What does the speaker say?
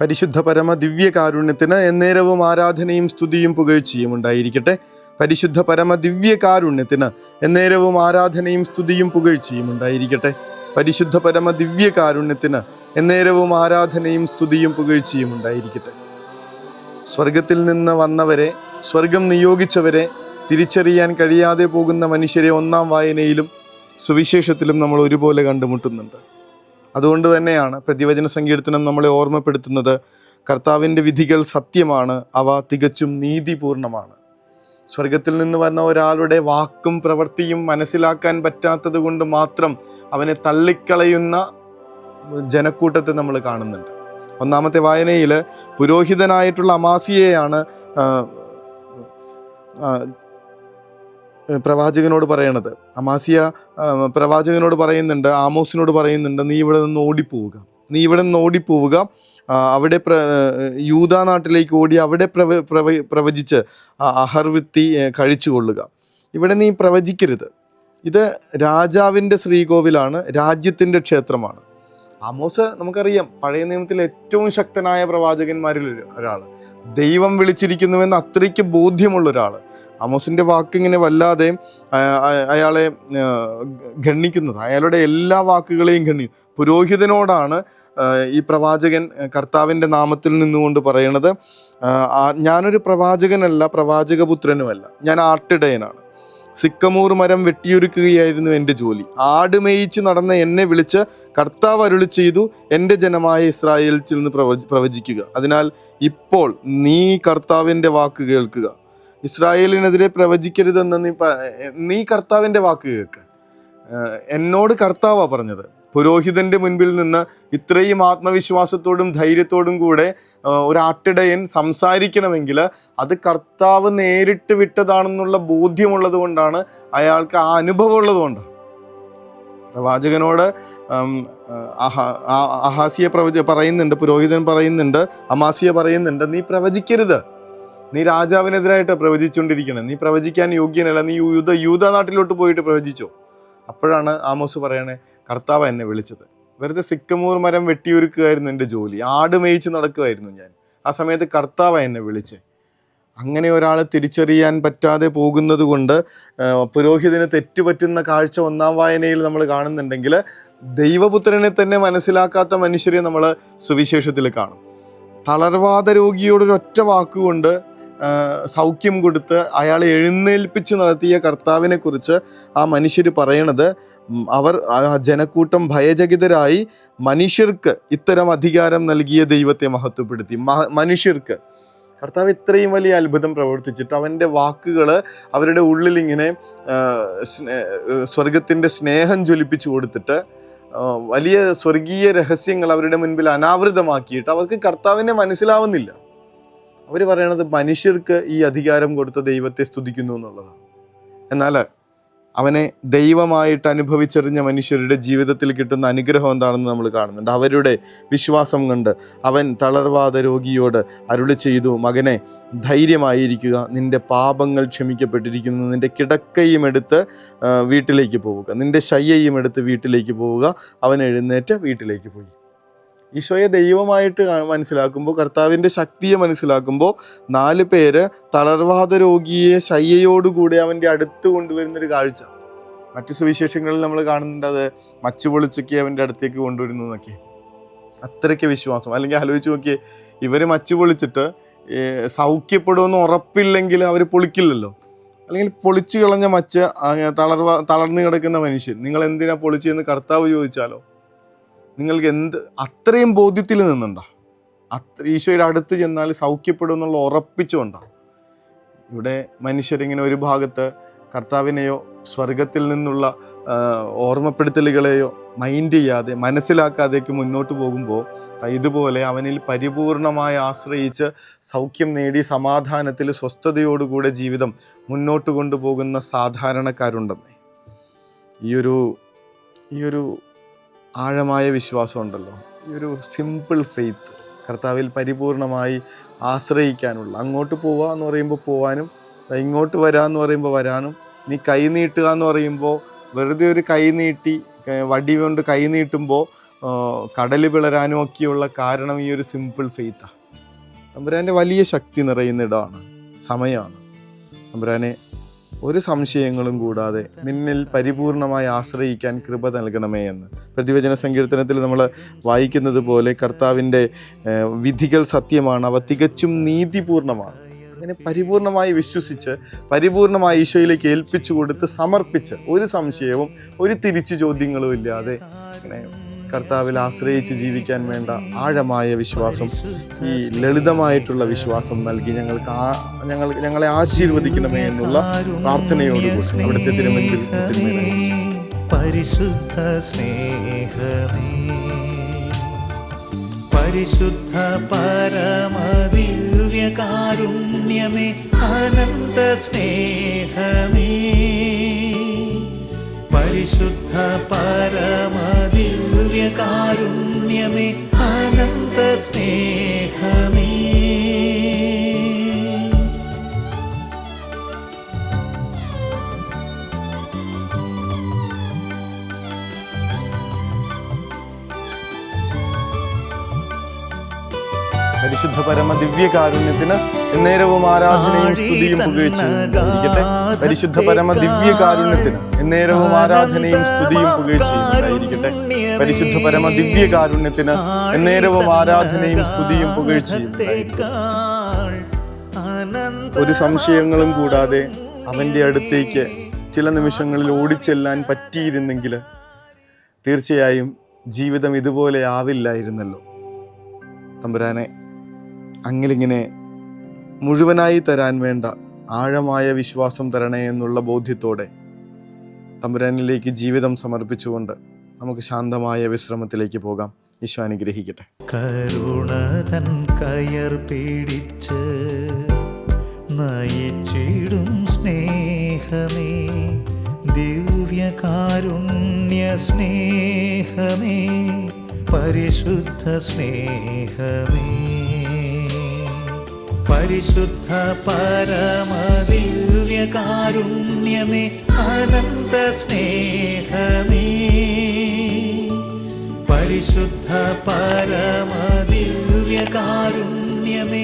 പരിശുദ്ധ പരമ ദിവ്യകാരുണ്യത്തിന് എന്നേരവും ആരാധനയും സ്തുതിയും പുകഴ്ചയും ഉണ്ടായിരിക്കട്ടെ. പരിശുദ്ധ പരമ ദിവ്യകാരുണ്യത്തിന് എന്നേരവും ആരാധനയും സ്തുതിയും പുകഴ്ചയും ഉണ്ടായിരിക്കട്ടെ. പരിശുദ്ധ പരമ ദിവ്യകാരുണ്യത്തിന് എന്നേരവും ആരാധനയും സ്തുതിയും പുകഴ്ചയും ഉണ്ടായിരിക്കട്ടെ. സ്വർഗത്തിൽ നിന്ന് വന്നവരെ, സ്വർഗം നിയോഗിച്ചവരെ തിരിച്ചറിയാൻ കഴിയാതെ പോകുന്ന മനുഷ്യരെ ഒന്നാം വായനയിലും സുവിശേഷത്തിലും നമ്മൾ ഒരുപോലെ കണ്ടുമുട്ടുന്നുണ്ട്. അതുകൊണ്ട് തന്നെയാണ് പ്രതിവചന സങ്കീർത്തനം നമ്മളെ ഓർമ്മപ്പെടുത്തുന്നത്, കർത്താവിൻ്റെ വിധികൾ സത്യമാണ്, അവ തികച്ചും നീതിപൂർണമാണ്. സ്വർഗത്തിൽ നിന്ന് വന്ന ഒരാളുടെ വാക്കും പ്രവൃത്തിയും മനസ്സിലാക്കാൻ പറ്റാത്തത് കൊണ്ട് മാത്രം അവനെ തള്ളിക്കളയുന്ന ജനക്കൂട്ടത്തെ നമ്മൾ കാണുന്നുണ്ട്. ഒന്നാമത്തെ വായനയിൽ പുരോഹിതനായിട്ടുള്ള അമാസിയെയാണ് പ്രവാചകനോട് പറയണത്. അമാസിയ പ്രവാചകനോട് പറയുന്നുണ്ട്, ആമോസിനോട് പറയുന്നുണ്ട്, നീ ഇവിടെ നിന്ന് ഓടിപ്പോവുക, അവിടെ യൂദാ നാട്ടിലേക്ക് ഓടി അവിടെ പ്രവചിച്ച് അഹർവൃത്തി കഴിച്ചുകൊള്ളുക. ഇവിടെ നീ പ്രവചിക്കരുത്. ഇത് രാജാവിൻ്റെ ശ്രീകോവിലാണ്, രാജ്യത്തിൻ്റെ ക്ഷേത്രമാണ്. ആമോസ് നമുക്കറിയാം, പഴയ നിയമത്തിൽ ഏറ്റവും ശക്തനായ പ്രവാചകന്മാരിൽ ഒരാൾ, ദൈവം വിളിച്ചിരിക്കുന്നുവെന്ന് അത്രയ്ക്ക് ബോധ്യമുള്ള ഒരാൾ. ആമോസിൻ്റെ വാക്കിങ്ങനെ വല്ലാതെ അയാളെ ഗണ്ണിക്കുന്നത്, അയാളുടെ എല്ലാ വാക്കുകളെയും പുരോഹിതനോടാണ് ഈ പ്രവാചകൻ കർത്താവിൻ്റെ നാമത്തിൽ നിന്നുകൊണ്ട് പറയണത്, ഞാനൊരു പ്രവാചകനല്ല, പ്രവാചകപുത്രനുമല്ല, ഞാൻ ആട്ടിടയനാണ്. സിക്കമൂർ മരം വെട്ടിയൊരുക്കുകയായിരുന്നു എൻ്റെ ജോലി. ആട് മേയിച്ച് നടന്ന എന്നെ വിളിച്ച് കർത്താവ് അരുളി ചെയ്തു, എൻ്റെ ജനമായ ഇസ്രായേലിൽ നിന്ന് പ്രവചിക്കുക. അതിനാൽ ഇപ്പോൾ നീ കർത്താവിൻ്റെ വാക്ക് കേൾക്കുക. ഇസ്രായേലിനെതിരെ പ്രവചിക്കരുതെന്ന് നീ കർത്താവിൻ്റെ വാക്ക് കേൾക്ക്. എന്നോട് കർത്താവാ പറഞ്ഞത്. പുരോഹിതൻ്റെ മുൻപിൽ നിന്ന് ഇത്രയും ആത്മവിശ്വാസത്തോടും ധൈര്യത്തോടും കൂടെ ഒരാട്ടിടയൻ സംസാരിക്കണമെങ്കിൽ അത് കർത്താവ് നേരിട്ട് വിട്ടതാണെന്നുള്ള ബോധ്യമുള്ളത് കൊണ്ടാണ്, അയാൾക്ക് ആ അനുഭവം ഉള്ളതുകൊണ്ട്. പ്രവാചകനോട് അഹാസിയ പറയുന്നുണ്ട്, പുരോഹിതൻ പറയുന്നുണ്ട്, അമാസിയ പറയുന്നുണ്ട്, നീ പ്രവചിക്കരുത്, നീ രാജാവിനെതിരായിട്ട് പ്രവചിച്ചുകൊണ്ടിരിക്കണം, നീ പ്രവചിക്കാൻ യോഗ്യനല്ല, നീ യൂദാ നാട്ടിലോട്ട് പോയിട്ട് പ്രവചിച്ചോ. അപ്പോഴാണ് ആമോസ് പറയണേ, കർത്താവ് എന്നെ വിളിച്ചത്. വെറുതെ സിക്കമൂർ മരം വെട്ടിയൊരുക്കുകയായിരുന്നു എൻ്റെ ജോലി, ആട് മേയിച്ച് നടക്കുമായിരുന്നു ഞാൻ. ആ സമയത്ത് കർത്താവ് എന്നെ വിളിച്ചേ. അങ്ങനെ ഒരാൾ തിരിച്ചറിയാൻ പറ്റാതെ പോകുന്നത് കൊണ്ട് പുരോഹിതന് തെറ്റുപറ്റുന്ന കാഴ്ച ഒന്നാം വായനയിൽ നമ്മൾ കാണുന്നുണ്ടെങ്കിൽ, ദൈവപുത്രനെ തന്നെ മനസ്സിലാക്കാത്ത മനുഷ്യരെ നമ്മൾ സുവിശേഷത്തിൽ കാണും. തളർവാദ രോഗിയോടൊരൊറ്റ വാക്കുകൊണ്ട് സൗഖ്യം കൊടുത്ത് അയാളെ എഴുന്നേൽപ്പിച്ച് നടത്തിയ കർത്താവിനെ കുറിച്ച് ആ മനുഷ്യർ പറയണത്, അവർ ജനക്കൂട്ടം ഭയചകിതരായി മനുഷ്യർക്ക് ഇത്തരം അധികാരം നൽകിയ ദൈവത്തെ മഹത്വപ്പെടുത്തി. മനുഷ്യർക്ക് കർത്താവ് ഇത്രയും വലിയ അത്ഭുതം പ്രവർത്തിച്ചിട്ട് അവൻ്റെ വാക്കുകൾ അവരുടെ ഉള്ളിലിങ്ങനെ സ്വർഗത്തിൻ്റെ സ്നേഹം ജ്വലിപ്പിച്ചു കൊടുത്തിട്ട് വലിയ സ്വർഗീയ രഹസ്യങ്ങൾ അവരുടെ മുൻപിൽ അനാവൃതമാക്കിയിട്ട് അവർക്ക് കർത്താവിനെ മനസ്സിലാവുന്നില്ല. അവർ പറയണത് മനുഷ്യർക്ക് ഈ അധികാരം കൊടുത്ത ദൈവത്തെ സ്തുതിക്കുന്നു എന്നുള്ളതാണ്. എന്നാൽ അവനെ ദൈവമായിട്ട് അനുഭവിച്ചറിഞ്ഞ മനുഷ്യരുടെ ജീവിതത്തിൽ കിട്ടുന്ന അനുഗ്രഹം എന്താണെന്ന് നമ്മൾ കാണുന്നുണ്ട്. അവരുടെ വിശ്വാസം കണ്ട് അവൻ തളർവാദ രോഗിയോട് അരുളി ചെയ്തു, മകനെ ധൈര്യമായിരിക്കുക, നിൻ്റെ പാപങ്ങൾ ക്ഷമിക്കപ്പെട്ടിരിക്കുന്നു, നിൻ്റെ കിടക്കയും എടുത്ത് വീട്ടിലേക്ക് പോവുക, നിൻ്റെ ശയ്യയും എടുത്ത് വീട്ടിലേക്ക് പോവുക. അവൻ എഴുന്നേറ്റ് വീട്ടിലേക്ക് പോയി. ഈശോയെ ദൈവമായിട്ട് മനസ്സിലാക്കുമ്പോൾ, കർത്താവിൻ്റെ ശക്തിയെ മനസ്സിലാക്കുമ്പോൾ, 4 പേര് തളർവാദ രോഗിയെ ശയ്യയോടുകൂടി അവൻ്റെ അടുത്ത് കൊണ്ടുവരുന്നൊരു കാഴ്ച മറ്റു സുവിശേഷങ്ങളിൽ നമ്മൾ കാണുന്നുണ്ട്. അത് മച്ചു പൊളിച്ചൊക്കെ അവൻ്റെ അടുത്തേക്ക് കൊണ്ടുവരുന്നു എന്നൊക്കെ. അത്രയ്ക്ക് വിശ്വാസം. അല്ലെങ്കിൽ ആലോചിച്ച് നോക്കിയേ, ഇവർ മച്ചു പൊളിച്ചിട്ട് സൗഖ്യപ്പെടുമെന്ന് ഉറപ്പില്ലെങ്കിൽ അവർ പൊളിക്കില്ലല്ലോ. അല്ലെങ്കിൽ പൊളിച്ചു കളഞ്ഞ മച്ച് തളർന്നു കിടക്കുന്ന മനുഷ്യൻ, നിങ്ങൾ എന്തിനാ പൊളിച്ചതെന്ന് കർത്താവ് ചോദിച്ചാലോ? നിങ്ങൾക്ക് അത്രയും ബോധ്യത്തിൽ നിന്നുണ്ടോ? ഈശോയുടെ അടുത്ത് ചെന്നാൽ സൗഖ്യപ്പെടും എന്നുള്ള ഉറപ്പിച്ചുകൊണ്ടോ? ഇവിടെ മനുഷ്യരിങ്ങനെ ഒരു ഭാഗത്ത് കർത്താവിനെയോ സ്വർഗത്തിൽ നിന്നുള്ള ഓർമ്മപ്പെടുത്തലുകളെയോ മൈൻഡ് ചെയ്യാതെ മനസ്സിലാക്കാതേക്ക് മുന്നോട്ട് പോകുമ്പോൾ, ഇതുപോലെ അവനിൽ പരിപൂർണമായി ആശ്രയിച്ച് സൗഖ്യം നേടി സമാധാനത്തിൽ സ്വസ്ഥതയോടുകൂടെ ജീവിതം മുന്നോട്ട് കൊണ്ടുപോകുന്ന സാധാരണക്കാരുണ്ടെന്നേ. ഈ ഒരു ആഴമായ വിശ്വാസമുണ്ടല്ലോ, ഈ ഒരു സിമ്പിൾ ഫെയ്ത്ത്, കർത്താവിൽ പരിപൂർണമായി ആശ്രയിക്കാനുള്ള, അങ്ങോട്ട് പോവുക എന്ന് പറയുമ്പോൾ പോവാനും, ഇങ്ങോട്ട് വരാമെന്ന് പറയുമ്പോൾ വരാനും, നീ കൈ നീട്ടുക എന്ന് പറയുമ്പോൾ വെറുതെ ഒരു കൈ നീട്ടി വടി കൊണ്ട് കൈ നീട്ടുമ്പോൾ കടൽ പിളരാനും ഒക്കെയുള്ള കാരണം ഈ ഒരു സിമ്പിൾ ഫെയ്ത്താണ്. തമ്പുരാൻ്റെ വലിയ ശക്തി നിറയുന്ന ഇടമാണ്, സമയമാണ്. തമ്പുരാനെ, ഒരു സംശയങ്ങളും കൂടാതെ നിന്നിൽ പരിപൂർണമായി ആശ്രയിക്കാൻ കൃപ നൽകണമേ എന്ന് പ്രതിവചന സങ്കീർത്തനത്തിൽ നമ്മൾ വായിക്കുന്നത് പോലെ കർത്താവിൻ്റെ വിധികൾ സത്യമാണ്, അവ തികച്ചും നീതിപൂർണമാണ്. അങ്ങനെ പരിപൂർണമായി വിശ്വസിച്ച് പരിപൂർണമായി ഈശോയിലേക്ക് ഏൽപ്പിച്ചു കൊടുത്ത് സമർപ്പിച്ച് ഒരു സംശയവും ഒരു തിരിച്ചു ചോദ്യങ്ങളും ഇല്ലാതെ അങ്ങനെ കർത്താവിൽ ആശ്രയിച്ച് ജീവിക്കാൻ വേണ്ട ആഴമായ വിശ്വാസം, ഈ ലളിതമായിട്ടുള്ള വിശ്വാസം നൽകി ഞങ്ങളെ ആശീർവദിക്കണമേ എന്നുള്ള പ്രാർത്ഥനയോടുകൂടി അവിടുത്തെ തിരുമുൻപിൽ പരിശുദ്ധ സ്നേഹമേ, പരിശുദ്ധ പരമദിവ്യകാരുണ്യമേ, അനന്ത സ്നേഹമേ, പരിശുദ്ധ പരമദിവ്യകാരുണ്യമേ, അനന്ത സ്നേഹമേ. പരിശുദ്ധ പരമ ദിവ്യകാരുണ്യത്തിന് എന്നേരവും ആരാധനയും സ്തുതിയും പുകഴ്ചയും ഉണ്ടായിരിക്കട്ടെ. പരിശുദ്ധ പരമ ദിവ്യകാരുണ്യത്തിന് എന്നേരവും ആരാധനയും സ്തുതിയും പുകഴ്ചയും ഉണ്ടായിരിക്കട്ടെ. പരിശുദ്ധ പരമ ദിവ്യകാരുണ്യത്തിന് എന്നേരവും ആരാധനയും സ്തുതിയും പുകഴ്ചയും ഉണ്ടായിരിക്കട്ടെ. ഒരു സംശയങ്ങളും കൂടാതെ അവൻ്റെ അടുത്തേക്ക് ചില നിമിഷങ്ങളിൽ ഓടിച്ചെല്ലാൻ പറ്റിയിരുന്നെങ്കിൽ തീർച്ചയായും ജീവിതം ഇതുപോലെ ആവില്ലായിരുന്നല്ലോ. തമ്പുരാനെ, അങ്ങിലിങ്ങനെ മുഴുവനായി തരാൻ വേണ്ട ആഴമായ വിശ്വാസം തരണേ എന്നുള്ള ബോധ്യത്തോടെ തമ്പുരാനിലേക്ക് ജീവിതം സമർപ്പിച്ചുകൊണ്ട് നമുക്ക് ശാന്തമായ വിശ്രമത്തിലേക്ക് പോകാം. ഈശോ അനുഗ്രഹിക്കട്ടെ. കരുണതൻ കയർ പിടിച്ച് നയിച്ചിടും സ്നേഹമേ, ദിവ്യകാരുണ്യ സ്നേഹമേ, പരിശുദ്ധ സ്നേഹമേ, പരിശുദ്ധ പരമദിവ്യകാരുണ്യമേ, അനന്ത സ്നേഹമേ, പരിശുദ്ധ പരമദിവ്യകാരുണ്യമേ,